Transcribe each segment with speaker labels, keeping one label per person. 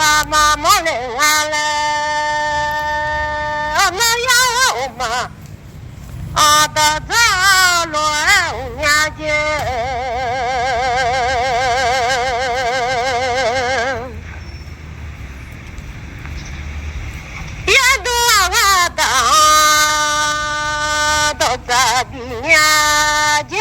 Speaker 1: 爸妈莫来俺来，那要嘛啊的早乱年间，也都我当都在比年间。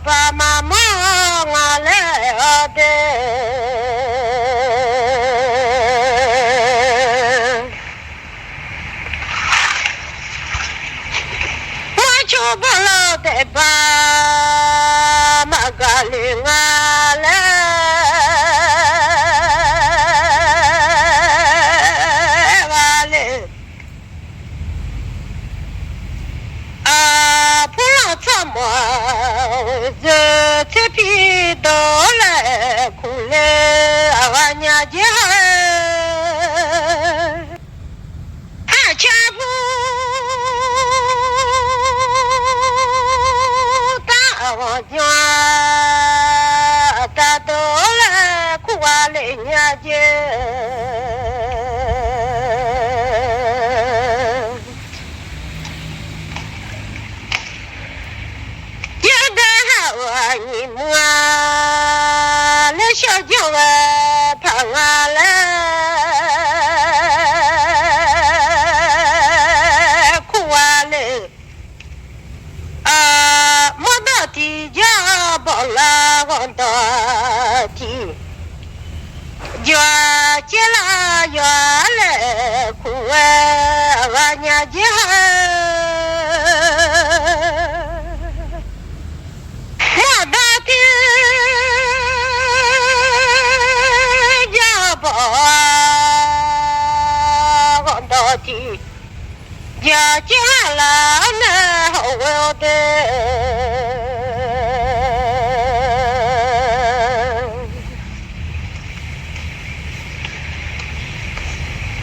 Speaker 1: 爸妈妈我来的，我就不老的爸妈个里我来，我来啊，不让怎么？这皮都来哭来，俺娘家还全部大王家，大都来哭俺来娘家。你们啊，那小舅啊，他啊来哭啊嘞，啊，没到地家包了我到地，越接了越来哭啊，俺娘家。家家了那好的，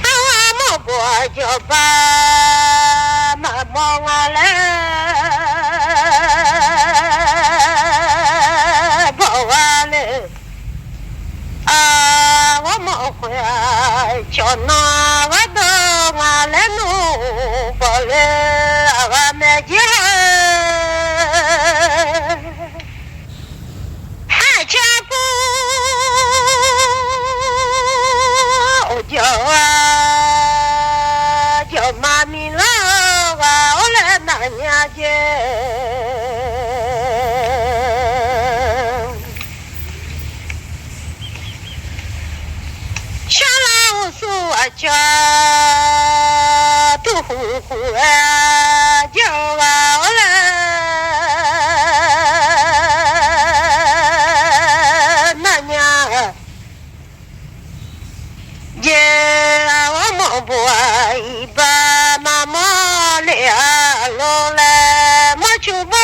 Speaker 1: 我莫过就把妈妈我来跑完了啊，我莫回叫那我到我来弄。俺们家还全部叫啊叫妈咪街。小老鼠啊叫，嘟呼呼啊叫啊嘞，那娘姐我莫不一把妈妈嘞啊罗嘞，莫去不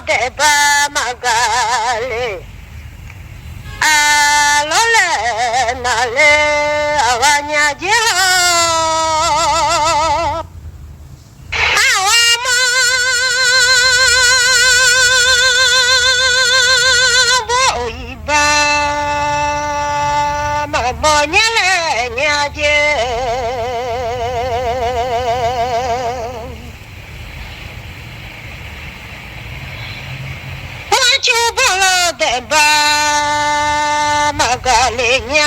Speaker 1: 得把妈个嘞。啊，老嘞，那嘞，我娘家，啊，我妈不一般，妈妈娘嘞娘家，我就不老得吧。个嘞娘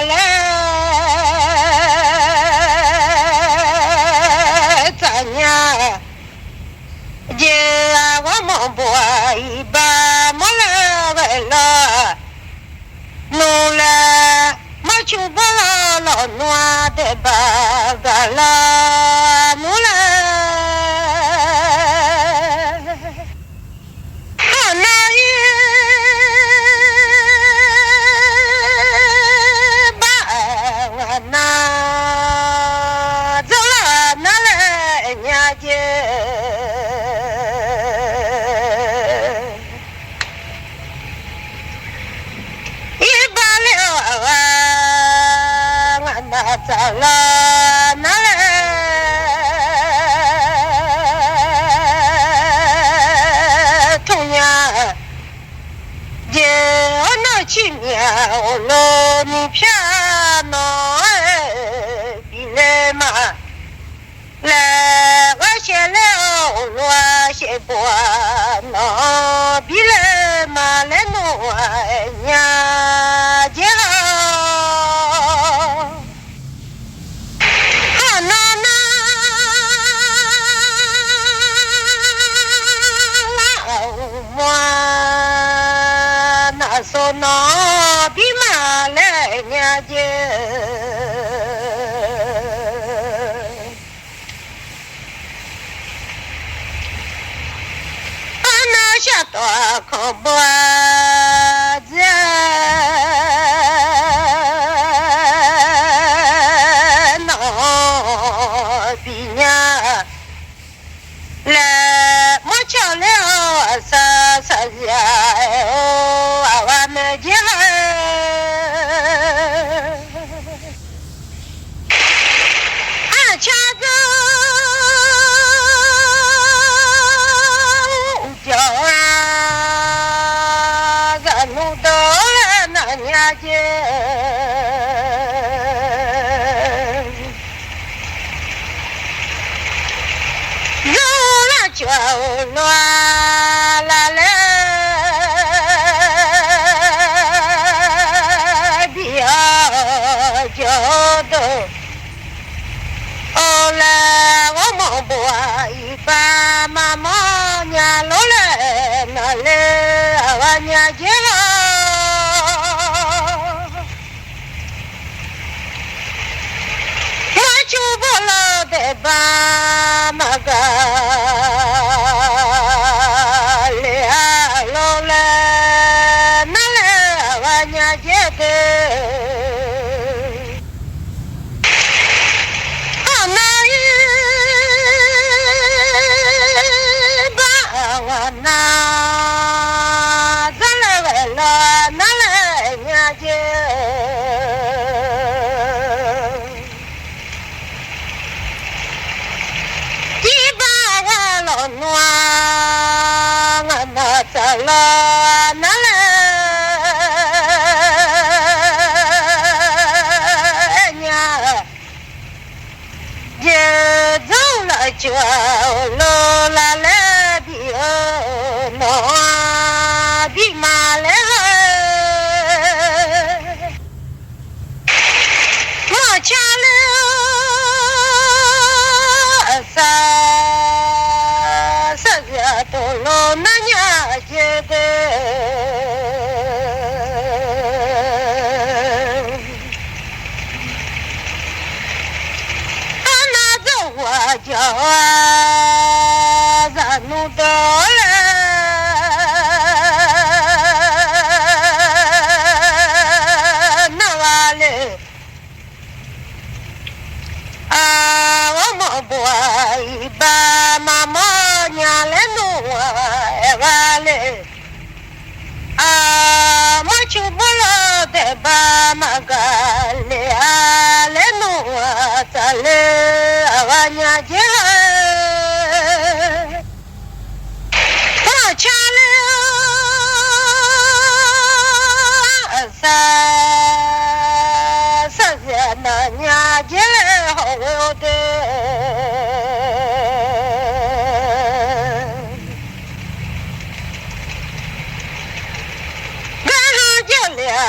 Speaker 1: 嘞，咱娘姐我们不一般，没来为了努了，没去不了老暖的吧个了努了，好难那走了哪来娘家？一把了啊，我那走了哪来？同样，姐我那去年我老你骗我。来，我先来我先过那比来嘛来弄娘家，啊那老么那说那比嘛来娘家。下多可不子，那比娘来莫巧了啥呀？我们家俺家子。就乱了嘞，比较就都，后来我们不一般，妈妈娘老嘞，那嘞我娘家了，我就不老的吧，那个。了哪来娘？也走了就路啦来比那 돌로 나냐 제대 하나 좋아 좋아 자누돌래 나와래 boy ba mama nyale no evale machu bolo de ba magale ale no tale avanya je chale sa sa na nya je ho de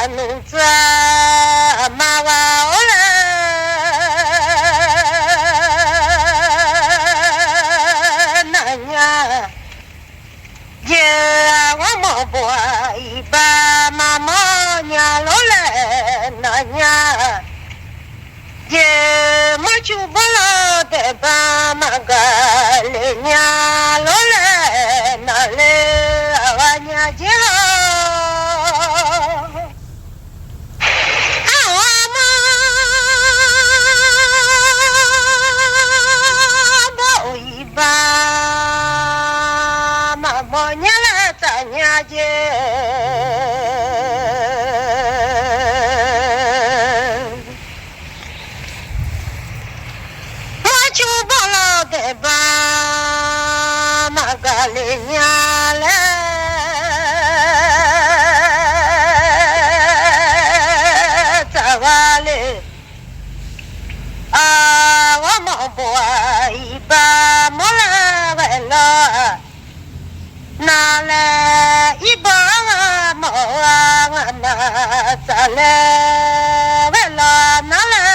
Speaker 1: nung za ma wa ola na nya ye wa mo boy ba ma mo nya lo le na nya ye ma chu bo lo de ba ma ga le nya lo le na le wa nya je boy ba mola vela na le iba mo na sale vela na le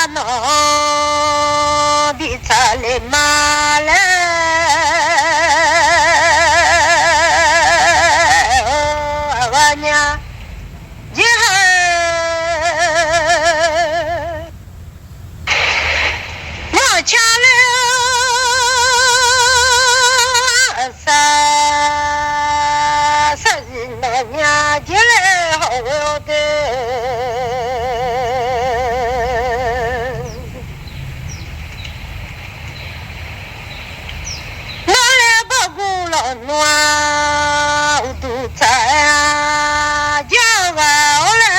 Speaker 1: no bi chale male avanya je mo chale sa sa na nya je le ho de noa tu cha ja va ole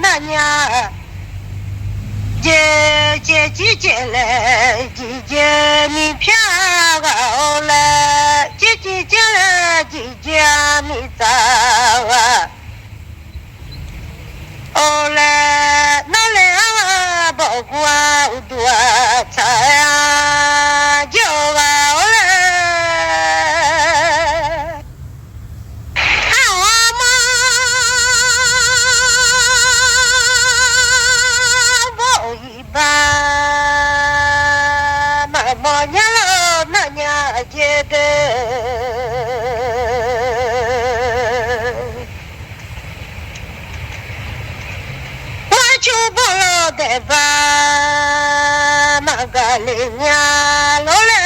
Speaker 1: na nya je je ji je le ji je mi phya ga ole ji ji je le ji je mi ta wa ole na le bo kwa udwa cha jo ga ole ma bo ba ma mo nya lo na nya je de de ba magalinya lole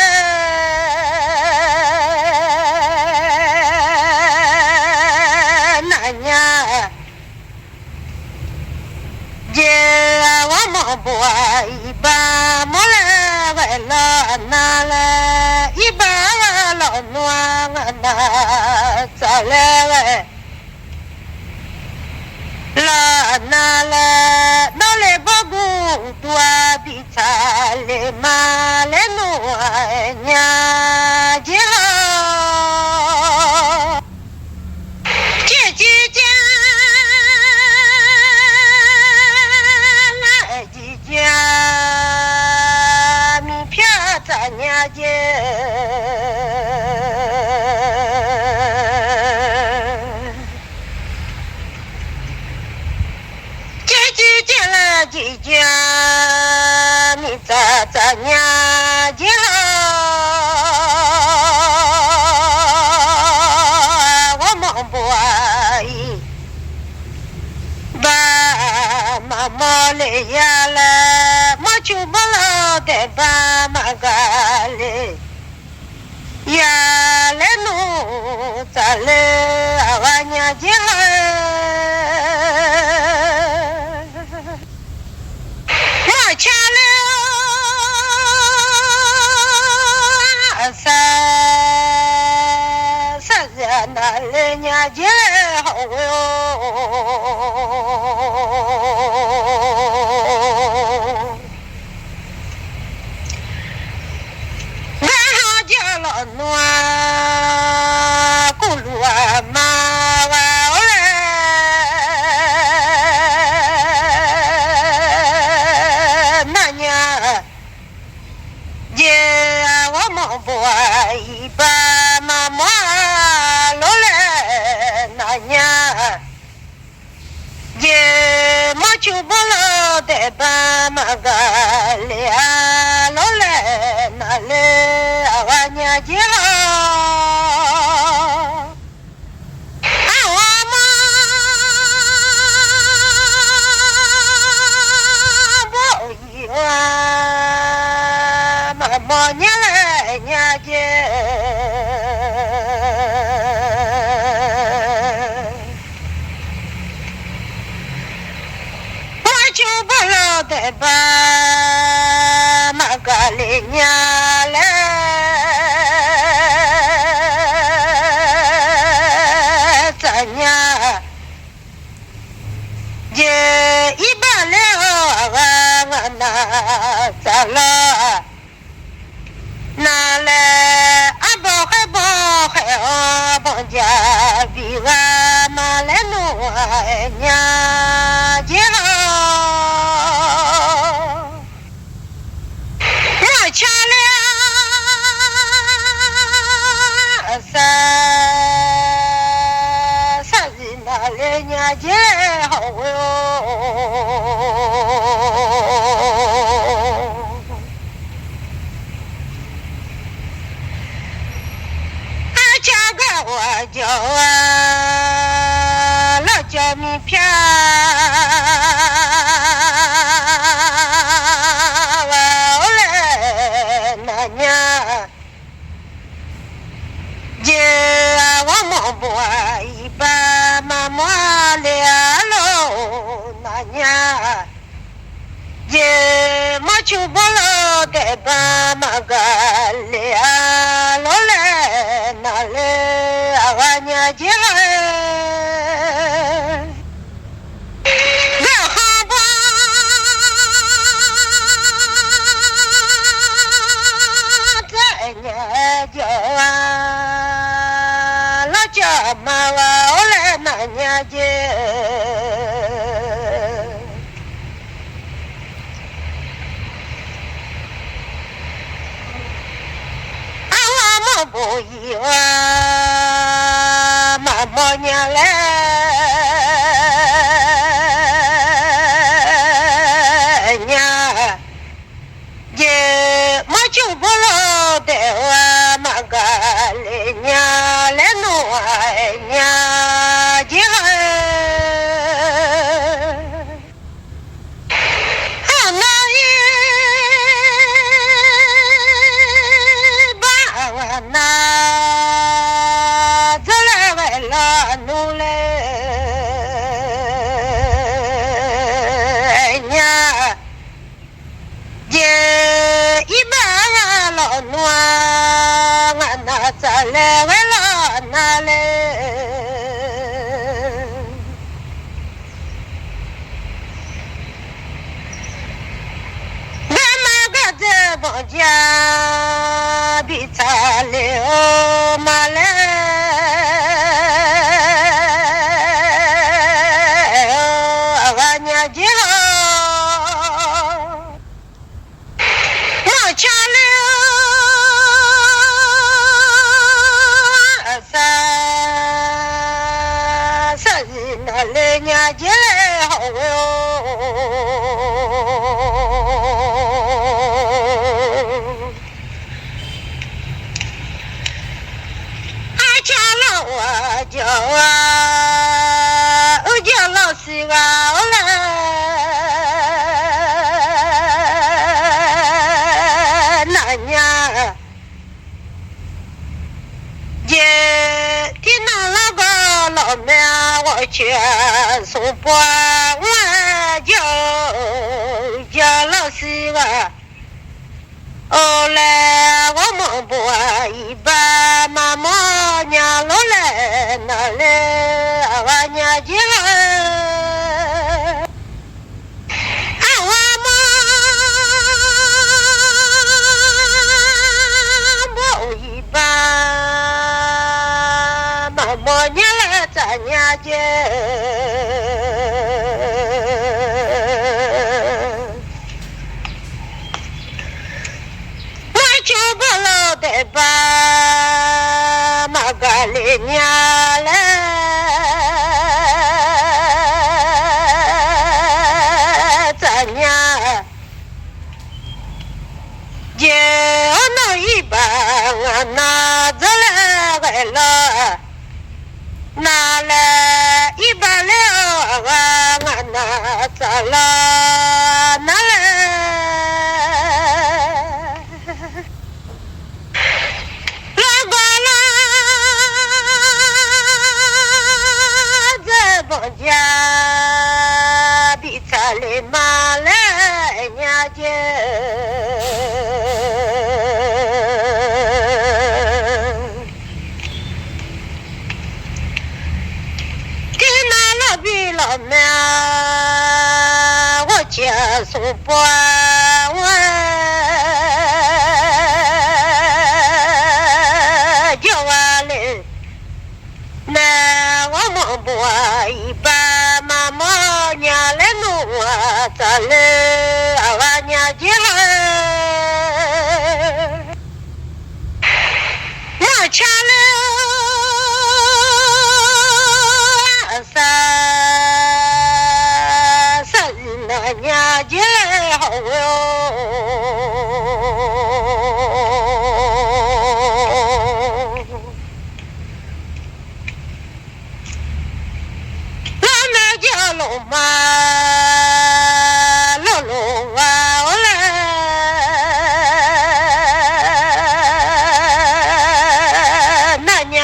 Speaker 1: nanya je wa mo boy ba mo le vela na le iba lo noa na sa le la na le no le bogu tua bi cha le male no nya ja ji ji ja na ji ja mi phya ta nya je ji ja mi ta ta nya ja wa mo boai ba ma mo le ya la ma chu ba la de ba ma ga le ya le no ta le wa nya ja chale sa sa na le nya je ho ga ha ja lo noa ku lua ma wa ole boy ba ma ma lo le na nya je ma chu bo lo de ba ma ga le a lo le na le a wa nya je a wa ma bo yi wa ma mo nya nya je wa chu ba lo de ba ma ga le nya le ta nya je i ba le ho wa na ta la na le abo ke o bon ja bi wa ma le no nya je ma cha le sa sa zi na le nya je ho wa jo wa lo jo mi phya wa ole na nya je wa mo boai ba ma mo le alo na nya je ma chu bo lo de ba ma ga le alo le na le nya je ga ha ba ta nya jo la cha ma wa ole na nya je awa mo bo yi wa mo nya le nya je ma chu bo lo de wa ma ga le nya le no nya je na ye ba wa na nu le nya je i ba lo noa na sa le lo na le 帮家比咱了嘛嘞，俺娘家我家了三日那来娘家好哟。我叫啊，我叫老师啊，我来那年，今天那个老妹我全送过，我叫老师啊。后来我们不一般，妈妈娘老来那来俺娘家，俺我们不一般，妈妈娘来咱娘家。在把马嘎里娘来，咱娘就那一把俺拿着来个了，拿来一把了俺拿着了，拿来。家比咱的马来娘家，给那老比老妹，我接受不完，叫完了，那我们不一般。妈妈娘来弄我，咱来俺娘家，我吃了三日那娘家好哟。老妈，老老啊，我来那年，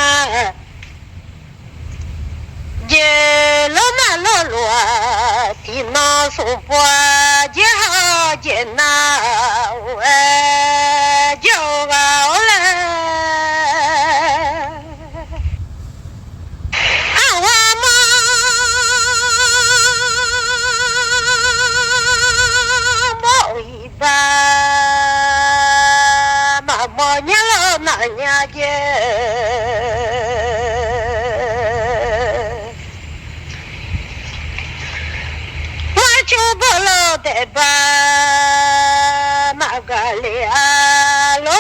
Speaker 1: 这老妈老老的那送波接好接那我叫啊我来。妈娘老那娘家，我就不老的把马个里啊老来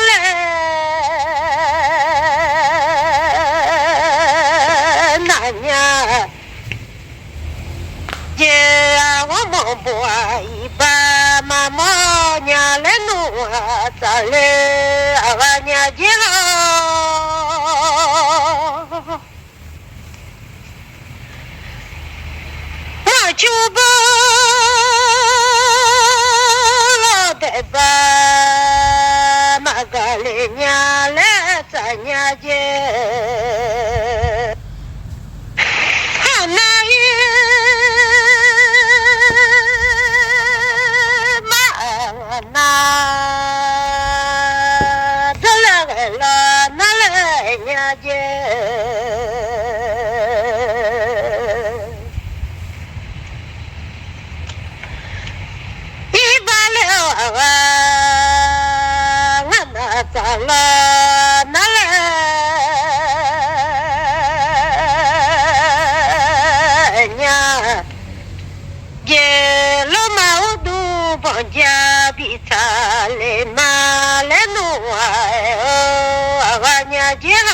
Speaker 1: 那娘，这我们不一般，妈妈娘来弄我咋嘞？俺娘家，我就不老得把马个里娘来咱娘家，俺那马那。一把了咋了？哪来呀？耶罗马乌都邦加比查勒马勒努哦，阿瓦尼吉好。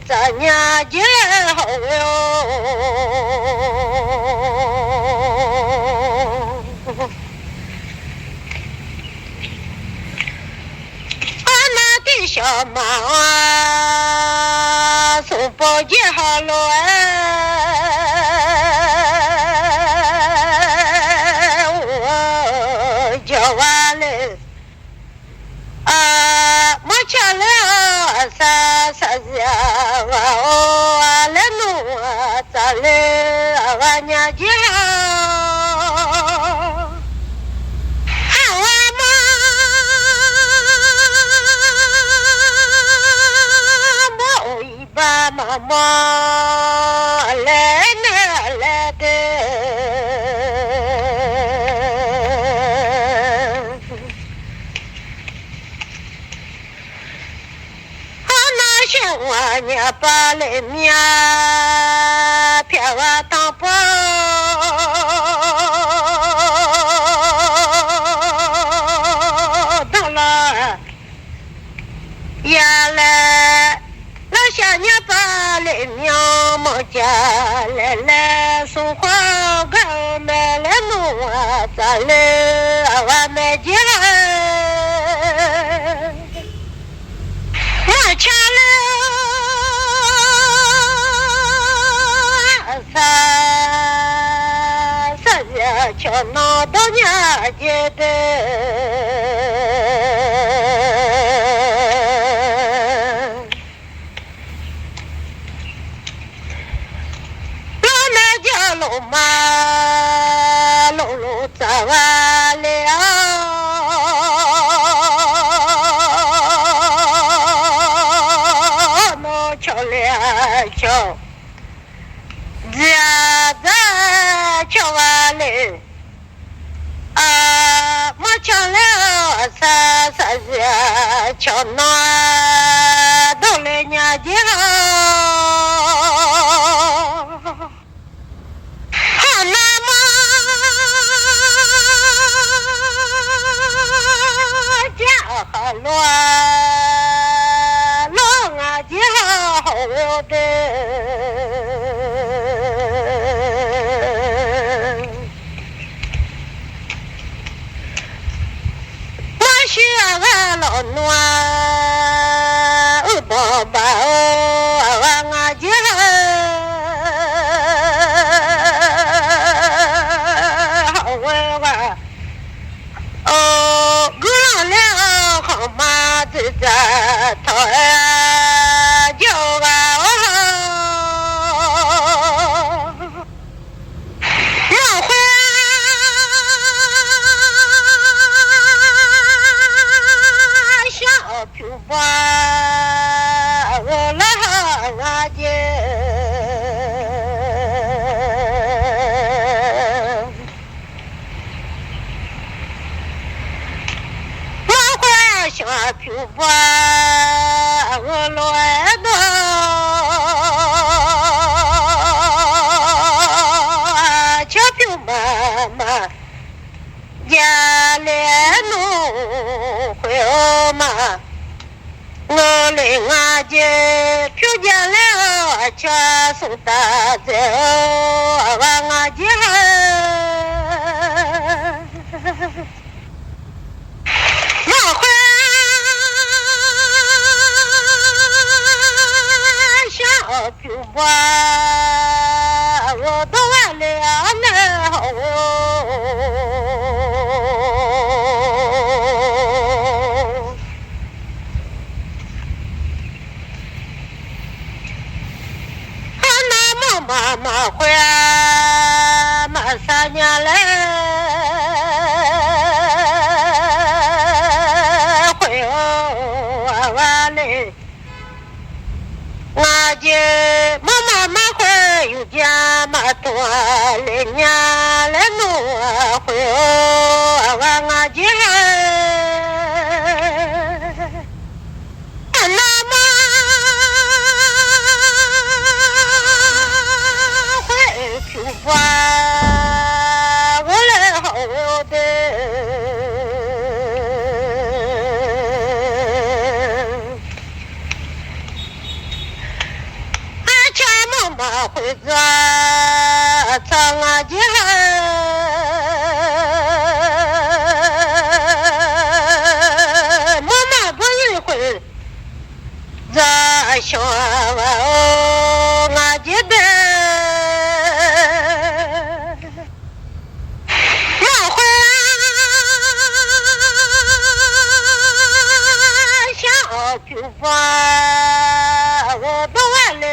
Speaker 1: 咱家姐好哟，俺那的小马啊，送包姐好了哎，我叫完了啊，没钱了。啥子呀？我来弄啊，咋嘞？我娘家喊我妈，我一把妈妈来哪来的？我娘把来面骗我当包，到了呀来，老乡娘把来面忙家来送花糕买来弄啊，咋来我买进来，我抢了。瞧那到娘家的，老南家老妈老老咋完了？那瞧了瞧，这瞧完了。啊，我抢了啥子呀？抢那到了娘家，好那么家好乱，老俺家好的。老暖，爸爸哦，我家好玩玩，哦，姑娘俩好妈子在头呀，叫我老回。就把我来俺家，我怀小就把我来到小就妈妈家里弄回嘛。我来俺家票价了，全送大走俺家。我回小就把我都完了那好。妈妈回来马3年来回完嘞，我这妈妈会有家嘛多来年来弄会我这那么会去吧我来好的妈会做唱啊家，妈妈不一会做小我记得，我会小平凡，我不完了。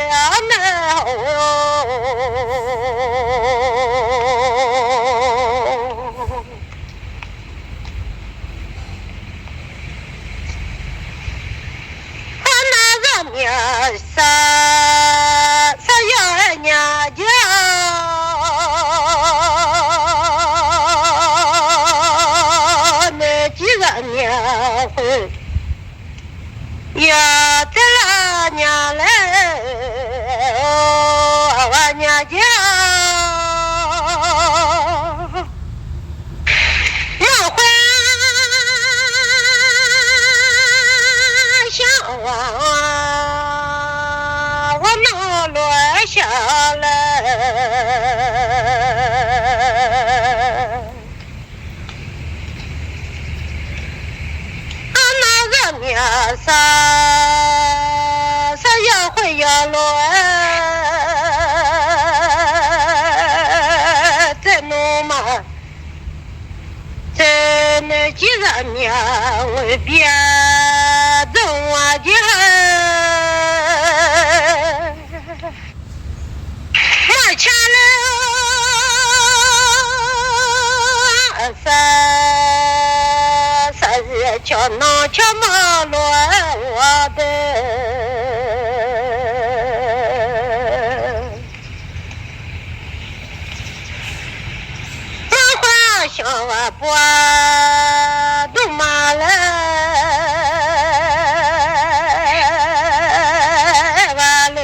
Speaker 1: 呀，这老娘嘞，我娘家，我会想我能落下来，那个面上。要落在弄嘛，在那几个年我别动我的，我抢了三日叫闹叫马落我的。小我不都马了，完了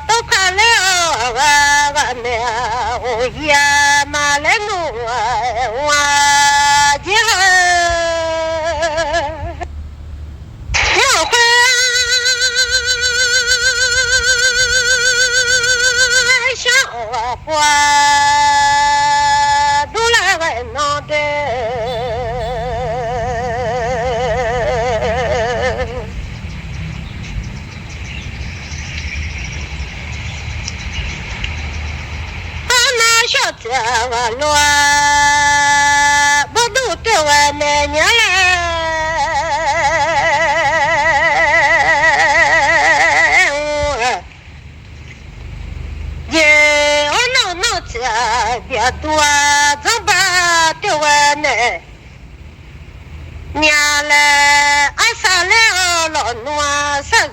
Speaker 1: 都看了我也马来弄我家，我会小我不。小子我乱，我都对我奶娘来，我闹这别多，怎把对我奶娘来，俺上了老暖啥子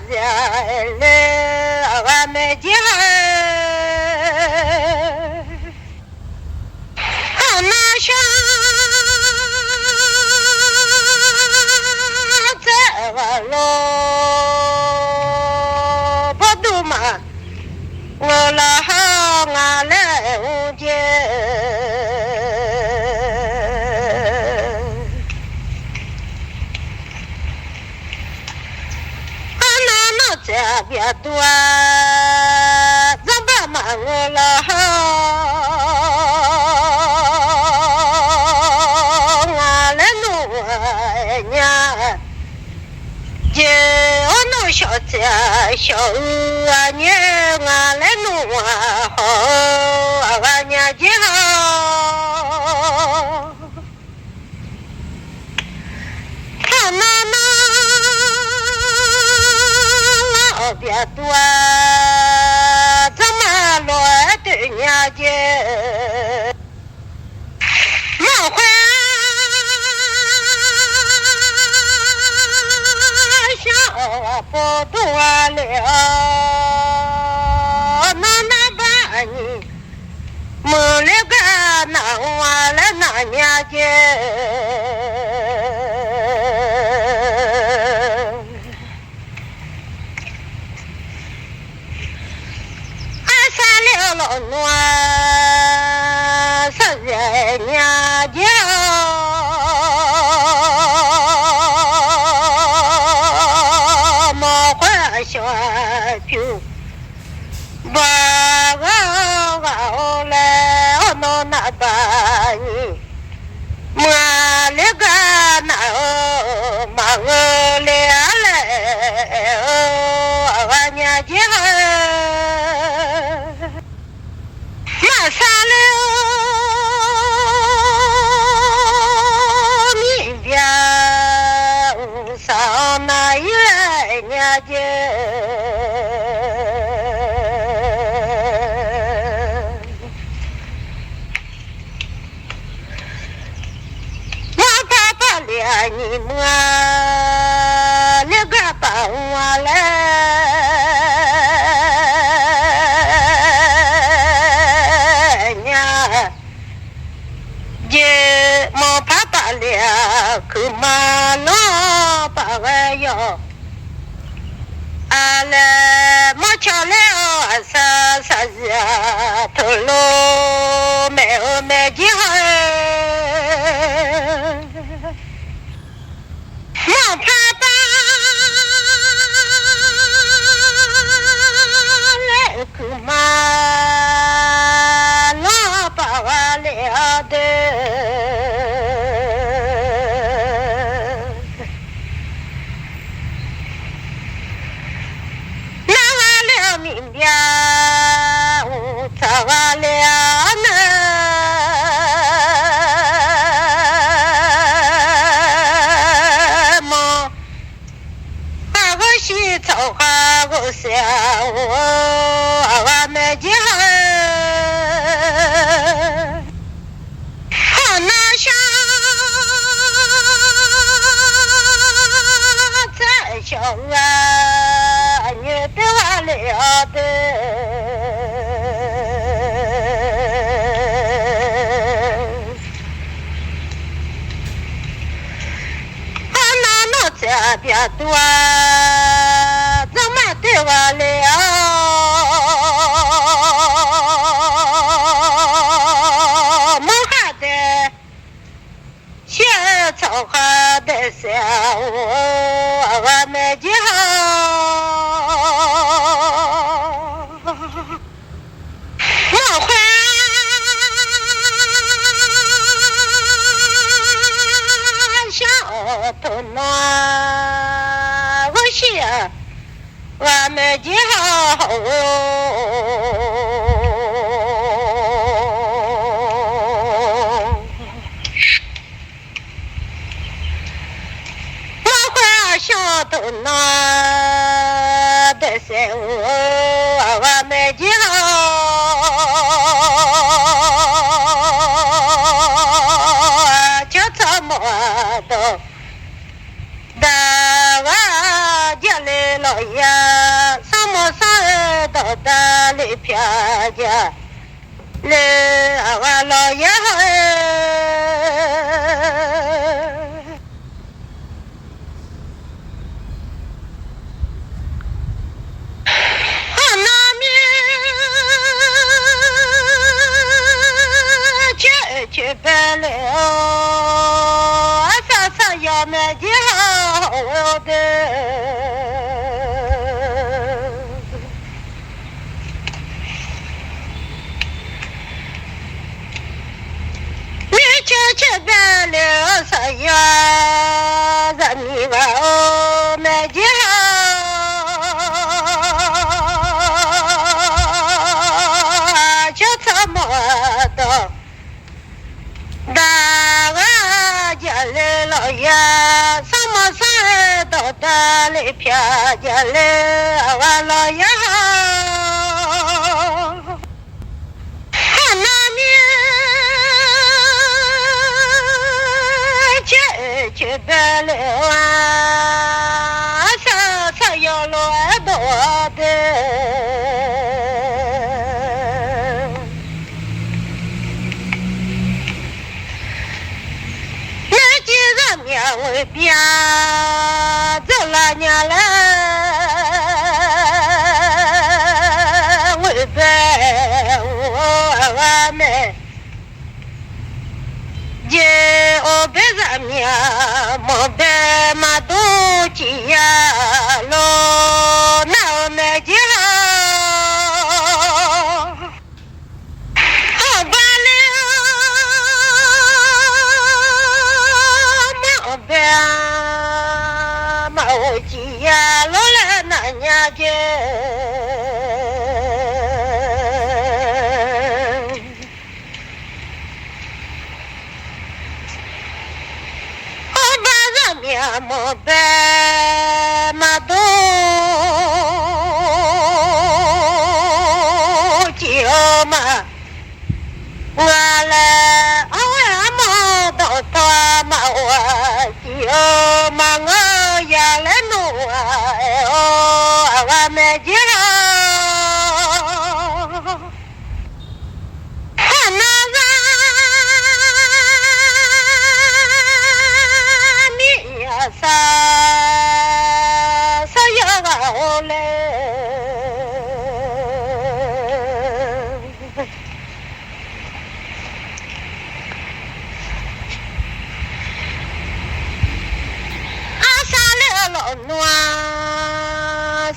Speaker 1: 来，我没家。那下在我路不都嘛，我老好俺来无见，那这边多，怎么嘛我老好。小子小啊娘啊来弄啊好啊娘家好，看妈妈老别多，怎么落对娘家？我会。不多了，那把你没了个那完了那年间。老暖是人家家，莫花小酒，把我来弄那把你，莫那个那马我来我家家。马上了，明边上那一来年间，我爸爸俩你们那个帮我来。可马老把我要，阿来莫瞧了啥日头路没几好，莫怕把来可马老把我了的。明边我咋了呢？么把我洗澡哈我想我没家，好难想再想啊。你对我了的，我那这边多，怎么对我了？没还得先找还得想我没几好。头脑我想我们就好，我会想头脑的时候，我们就好。老爷，什么时候到大里偏家？来，我老爷好。我那面去办了，啥要买的好的。去办了啥呀？让你我买的好，就这么的。大我家里老爷，什么时候到大里偏家里我老爷好。去办了啊，啥要走了年了，我白我们。je o bezamia mo be ma do chia lo na me jira o bale ma be ma o chia lo la na nya je mo be ma do chi ma ngale awe ma do to ma wa chi ma nga ya le no o awa me jira sa ya ga ole asa le lo noa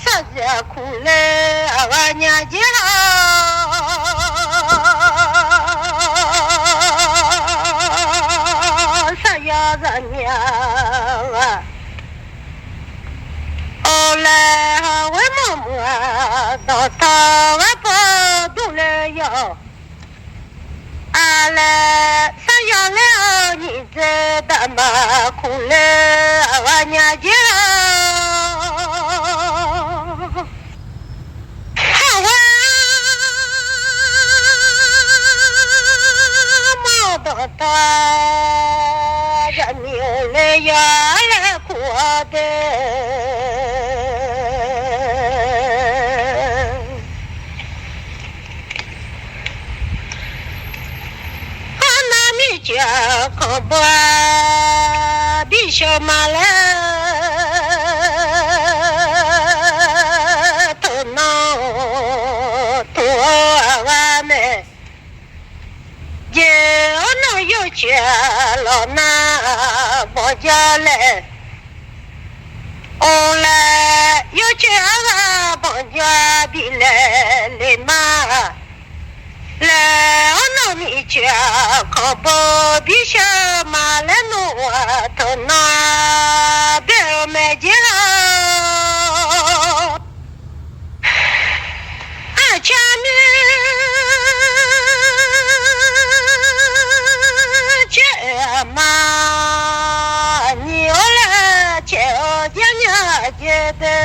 Speaker 1: sa ya ku le awa nya ja sa ya za nya ole we mo do ta wa po du le yo ale sa ya le ni ze da ma ku le wa nya ja ha wa mo do ta ja ni le ya le ku de cha ko ba bi sho ma la to no to wa me je ono yo cha lo na bo ja le o la yo cha bo ja bi le ma le ono mi cha ko bo bi sha ma le no to na be me jira a cha mi che ma ni ola che o ja nya je de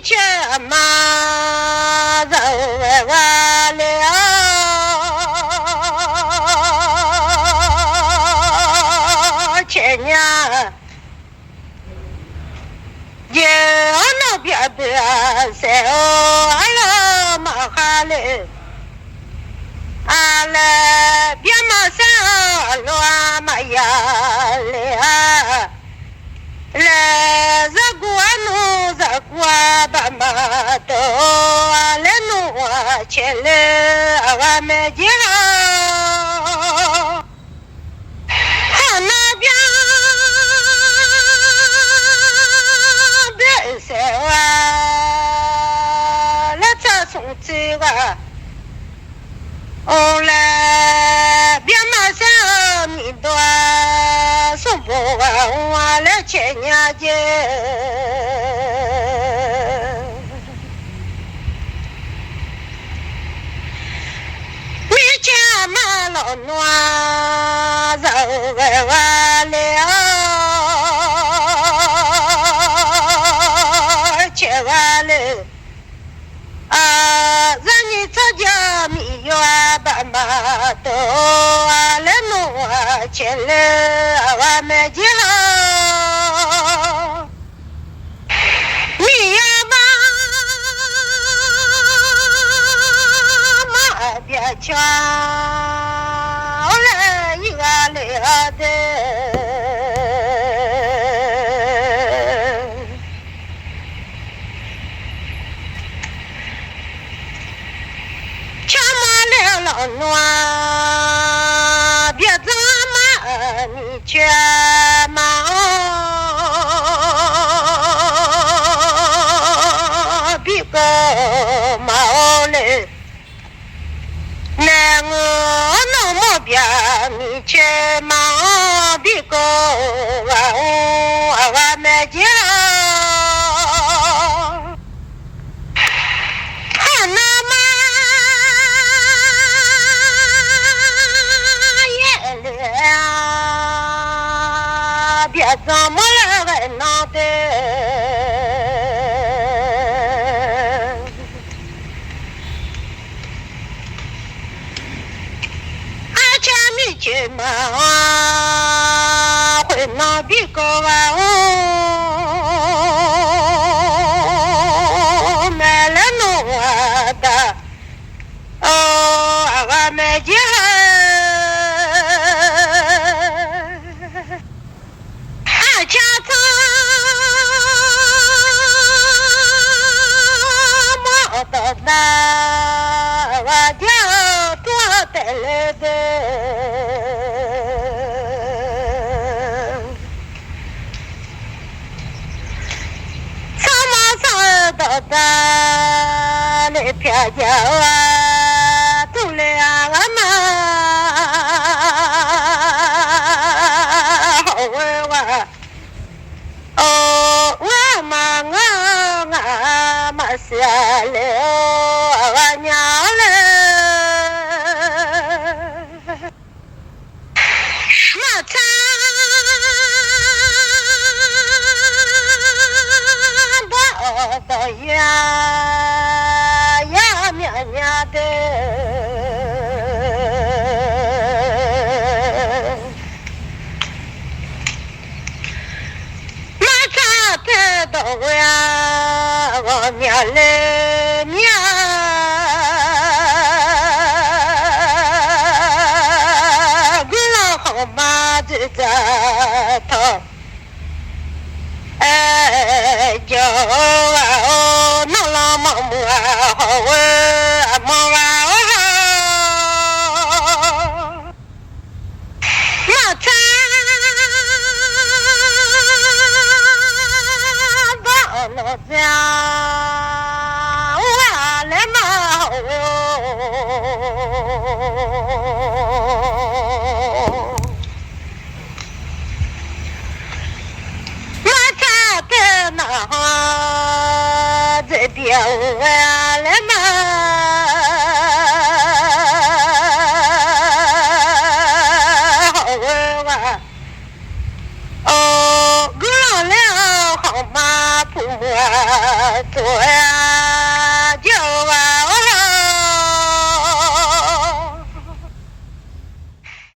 Speaker 1: cha ma za wa le che nya je ono bia bia se o ala ma khale ala bia ma sa lo ma ya le le zaguanu zagwa ba ma to ale no chele awa me jira ana bia be se wa la ta song ti wa ole bia ma sa mi do so bo wa le che nya je mi cha ma lo noa za wa le che wa le a za ni ta ja mi yo ba ma to ale no che le awa me jira mi ya ba 全来一个来的，全马来了暖，别咱们你全马。个毛嘞，那我那么别你去忙别个我没家，他那么也了，别怎么了个脑袋。去嘛，会那比个买了弄的，我买家，家子没得那，我家多带来的。到达那偏家啊，走了我们好玩玩，我们下了我娘了，我操！到呀呀面面的，马扎的到呀我面来面，我老好马子在头。叫我弄了么么好啊，么啊好，那咱把那家我来嘛那这边我来嘛，好玩玩，我老了好嘛不做呀。